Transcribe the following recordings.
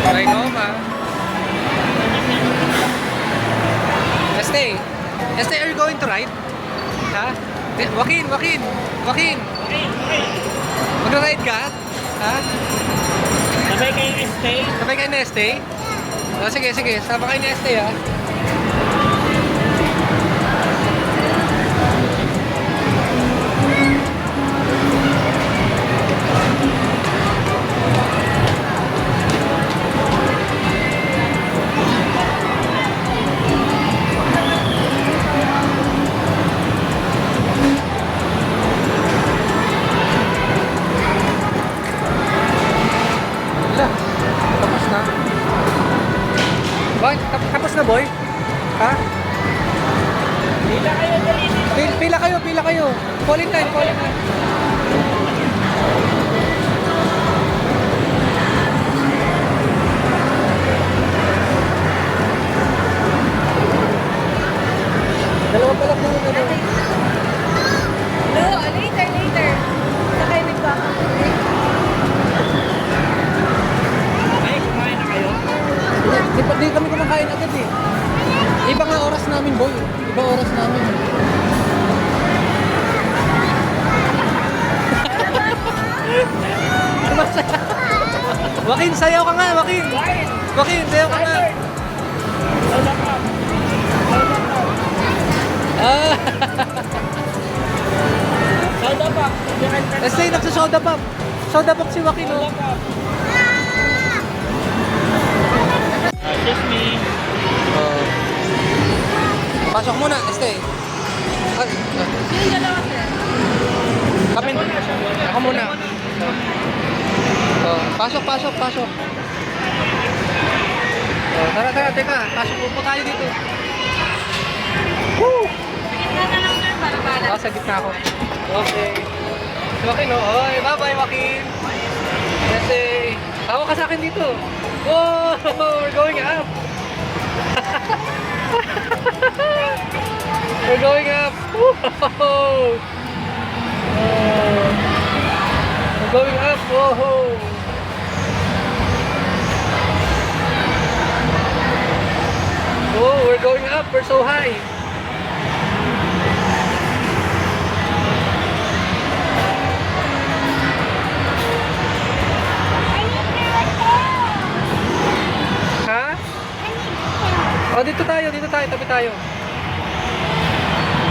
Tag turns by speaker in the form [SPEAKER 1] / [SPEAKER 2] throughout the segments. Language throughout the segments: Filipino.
[SPEAKER 1] Trinoma. Este, are you going to ride? Ha? Joaquin. Mag-ride ka? Ha?
[SPEAKER 2] Sabay kayo stay?
[SPEAKER 1] Sabay kayo na stay? Oh, sige. Sabay kayo na stay, ha? Tapos na. Boy, tapos na, boy? Ha?
[SPEAKER 2] Pila kayo dali dito.
[SPEAKER 1] Pila kayo. Call in line. Dalawa pala po.
[SPEAKER 3] No, later. Sakay nagpapakuli.
[SPEAKER 2] Ay, kumain na kayo?
[SPEAKER 1] Di kami kumakain agad eh. Iba nga oras namin, boy. Iba oras namin. Joaquin, sayaw ka nga, Joaquin. Joaquin, sayaw ka nga.
[SPEAKER 2] Soda pa.
[SPEAKER 1] Este, nagsasoda pop. Soda pop si Joaquin, oh.
[SPEAKER 2] Just me.
[SPEAKER 1] Pasok muna, Este.
[SPEAKER 3] Sino dalawa, sir?
[SPEAKER 1] Kami. Ako muna. Pasok. Tara, teka. Pasok po tayo dito. Woo!
[SPEAKER 3] Gitna na lang, sir, para balance.
[SPEAKER 1] Sa gitna ako. Okay. Joaquin, oh. Oy, bye-bye, Joaquin. Kasi, tawa ka sa akin dito. Whoa! We're going up. We're going up. Whoa! We're going up. Whoa! Oh, we're going up. We're so high. Ha? Oh, dito tayo, tabi tayo.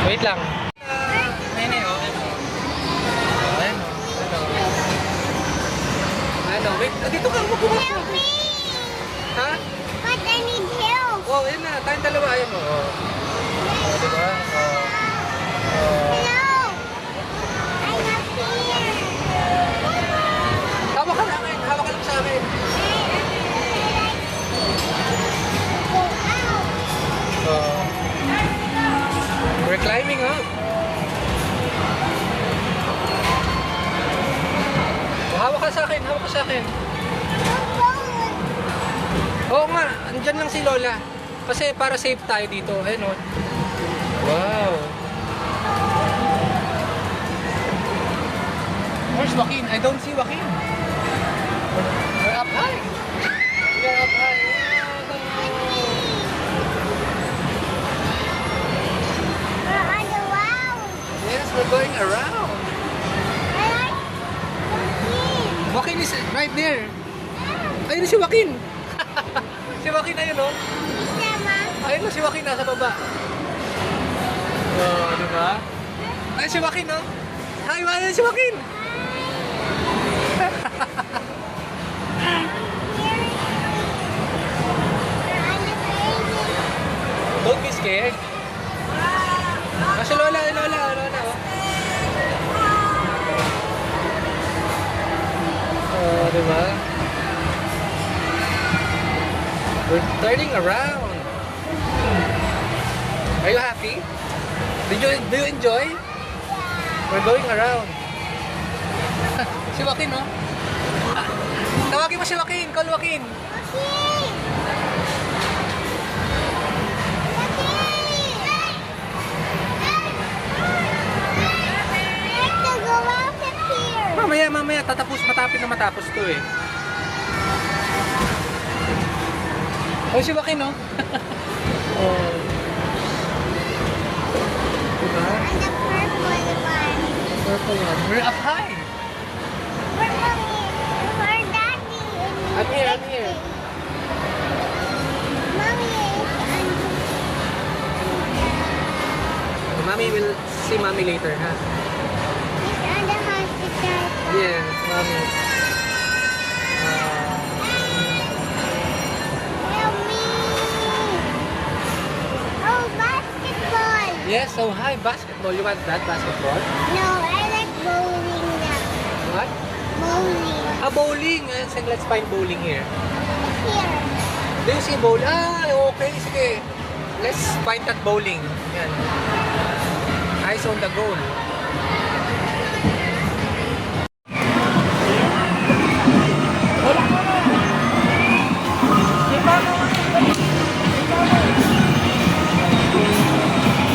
[SPEAKER 1] Wait lang. Ano, wait. Dito ka, magbukas mo. Ha?
[SPEAKER 3] But I need help.
[SPEAKER 1] Oh, yun na. Tayong dalawa. Ayun mo. Oh, diba?
[SPEAKER 3] Hello. I'm not here.
[SPEAKER 1] Hawak ka lang sa akin.
[SPEAKER 3] Go out.
[SPEAKER 1] We're climbing up. Hawak ka sa akin. Oo nga, andyan lang si Lola. Kasi para safe tayo dito. Ayun, oh. Wow. Where's Joaquin? I don't see Joaquin. We're up high. We're up high.
[SPEAKER 3] We're on the wow.
[SPEAKER 1] Yes, we're going around.
[SPEAKER 3] I like
[SPEAKER 1] Joaquin is right there. Ayun si Joaquin. Si Joaquin ayun, oh. Ayun si Joaquin nasa baba. Oh, di ba? Ayun si Joaquin, oh. Ayun si Joaquin. Don't be scared. Si Lola, oh. Oh, di ba? We're turning around. Are you happy? Do you enjoy? We're going around. Si Joaquin, no? Tawagin mo si Joaquin. Call Joaquin. Mamaya, matapos to eh. Oh, si Joaquin, no? Oh. Diba?
[SPEAKER 3] And the purple one.
[SPEAKER 1] Purple one. We're up high.
[SPEAKER 3] For mommy, for daddy. And
[SPEAKER 1] I'm here, I'm here.
[SPEAKER 3] Mommy is under.
[SPEAKER 1] Mommy will see mommy later, ha?
[SPEAKER 3] He's on the hospital.
[SPEAKER 1] Yes, mommy.
[SPEAKER 3] Help me. Oh, basketball.
[SPEAKER 1] Yes, so hi, basketball. You want that basketball?
[SPEAKER 3] No, I like bowling now.
[SPEAKER 1] What?
[SPEAKER 3] Bowling.
[SPEAKER 1] Bowling. So let's find bowling here.
[SPEAKER 3] Here.
[SPEAKER 1] Do you see bowling? Okay. Sige. Let's find that bowling. Yan. Eyes on the goal.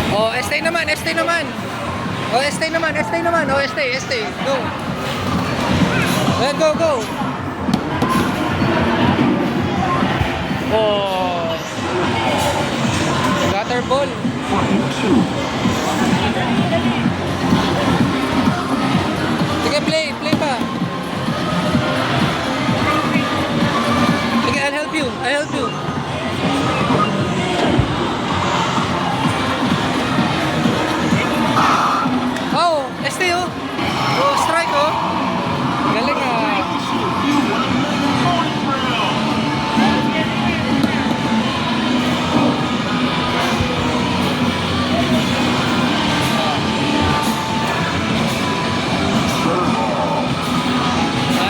[SPEAKER 1] Oh, stay naman, stay naman. Oh, stay naman, stay naman. Oh, stay. Go. Go, go. Oh. Gutter ball. Sige, play pa. Sige, I'll help you. Oh, stay oh. Oh, strike oh. Galing ah.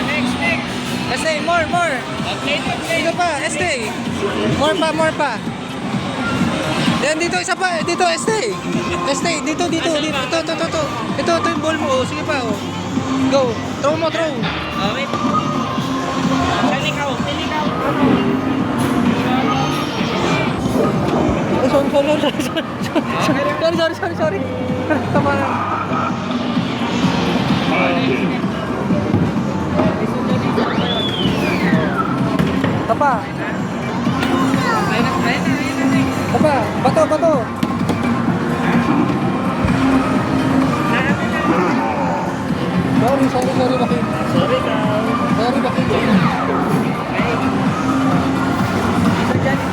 [SPEAKER 2] Next.
[SPEAKER 1] Stay, more.
[SPEAKER 2] Okay.
[SPEAKER 1] Dito pa, stay. More pa. Yan, dito, isa pa. Dito, stay. Stay, dito. Ito yung ball mo. Oh. Sige pa, oh. Go. Throw mo.
[SPEAKER 2] Okay. Talikaw.
[SPEAKER 1] Sorry. Tama na. Tapa. Bato. Sorry, Joaquin.
[SPEAKER 2] Sorry ka.
[SPEAKER 1] Sorry, Joaquin. Tickets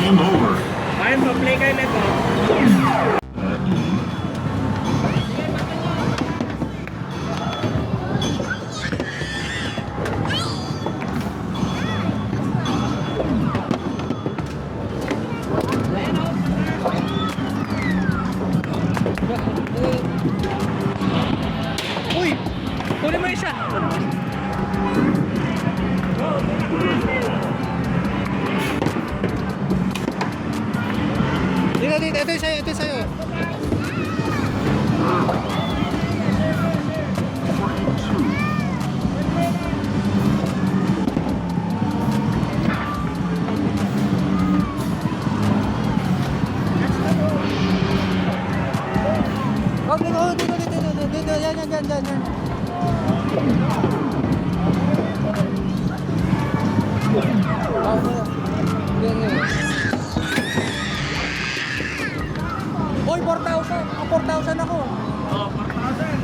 [SPEAKER 1] mo.
[SPEAKER 2] Ayun, pa-play kayo nito.
[SPEAKER 1] Uy! Kunin mo isa! Dito. Ito sa'yo. Dito. Yan. Oy, 4,000. 4,000 ako.
[SPEAKER 2] Oh, 4,000.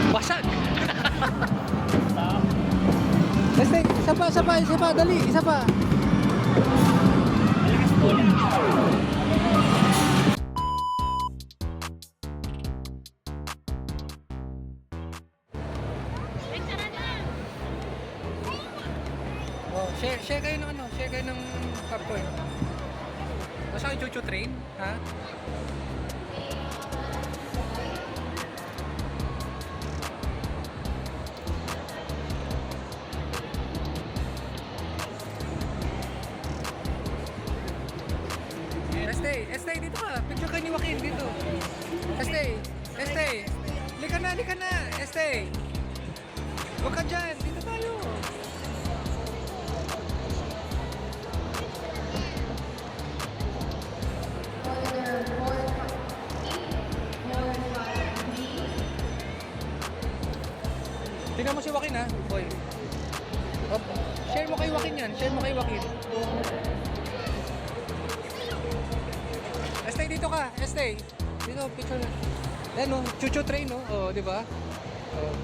[SPEAKER 1] Basag. Isa pa, dali, isa pa. Oh, share kayo ng popcorn. Basta kayo chuchu train, ha? Stay dito ka. Picture ka ni Joaquin dito. Stay. halika na. Este. Huwag ka dyan. Dito tayo. Tingnan mo si Joaquin ha, boy. Op. Share mo kay Joaquin yan. Share mo kay Joaquin. Este, dito ka. Este. Dito, picture na. Yan o, chuchu train o. Oh, di ba? Oh.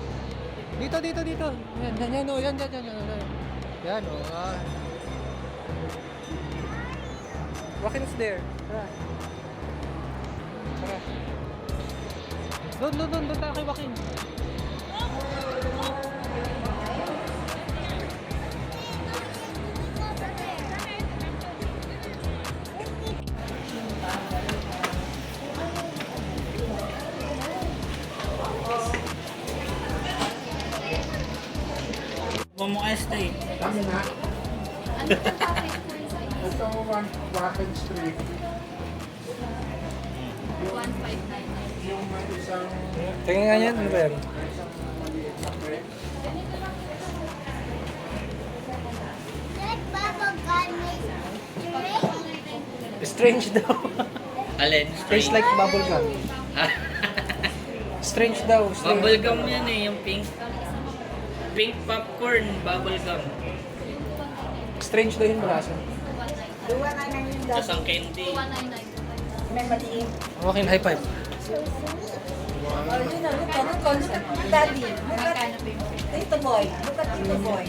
[SPEAKER 1] Dito. Yan o, yan. Yan o. Joaquin is there. Tara. Doon tayo kay Joaquin.
[SPEAKER 2] Huwag mo este.
[SPEAKER 4] Kami na. Ito, Wacken Street. Yung may isang
[SPEAKER 1] Tingnan nga yan. Ano ba yan?
[SPEAKER 4] maliit na crib.
[SPEAKER 3] That bubble gun is
[SPEAKER 1] Strange daw.
[SPEAKER 2] Alin?
[SPEAKER 1] Tastes like bubble gum. Strange daw. Strange.
[SPEAKER 2] Bubble gum yan eh, yung pink. Pink popcorn, bubble gum.
[SPEAKER 1] Strange daw yung lasa.
[SPEAKER 2] Tapos ang candy.
[SPEAKER 1] Joaquin, high five.
[SPEAKER 5] Daddy, look at Tito Boy. Look at Tito Boy.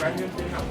[SPEAKER 4] Ganyan din ako.